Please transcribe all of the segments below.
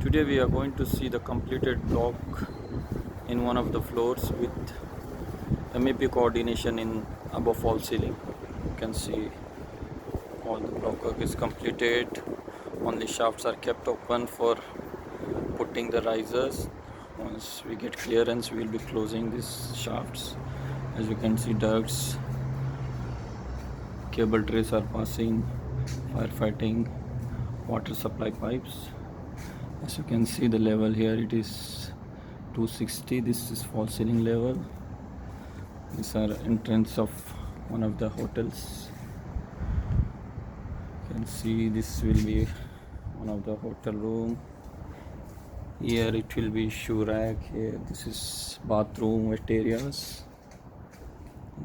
Today we are going to see the completed block in one of the floors with MEP coordination in above fall ceiling. You can see all the block work is completed. Only shafts are kept open for putting the risers. Once we get clearance, we will be closing these shafts. As you can see, ducts, cable trays are passing, firefighting, water supply pipes. As you can see, the level here, it is 260. This is false ceiling level. These are entrance of one of the hotels. You can see this will be one of the hotel room. Here it will be shoe rack. Here this is bathroom wet areas.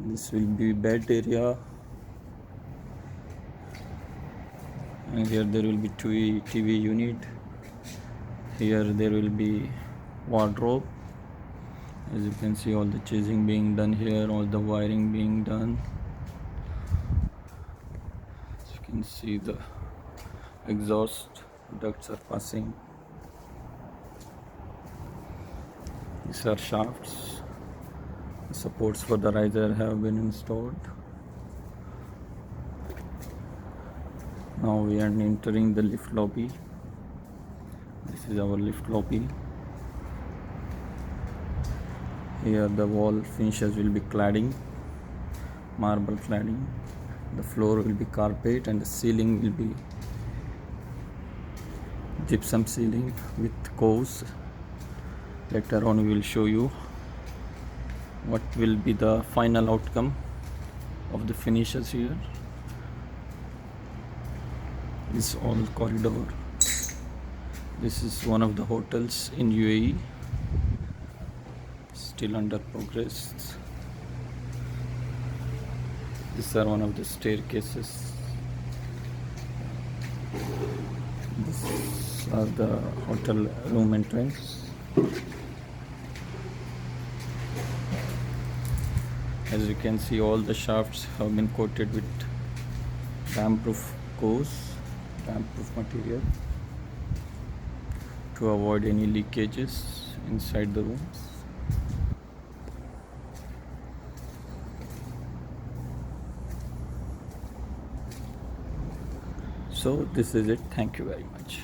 This will be bed area. And here there will be TV unit. Here there will be wardrobe. As you can see, all the chasing being done here, all the wiring being done. As you can see, the exhaust ducts are passing. These are shafts. The supports for the riser have been installed. Now we are entering the lift lobby. This is our lift lobby. Here the wall finishes will be cladding, marble cladding. The floor will be carpet and the ceiling will be gypsum ceiling with coves. Later on we will show you what will be the final outcome of the finishes here. This all corridor. This is one of the hotels in UAE. Still under progress. These are one of the staircases. These are the hotel room entrance. As you can see, all the shafts have been coated with damp-proof gauze, damp-proof material to avoid any leakages inside the rooms. So this is it. Thank you very much.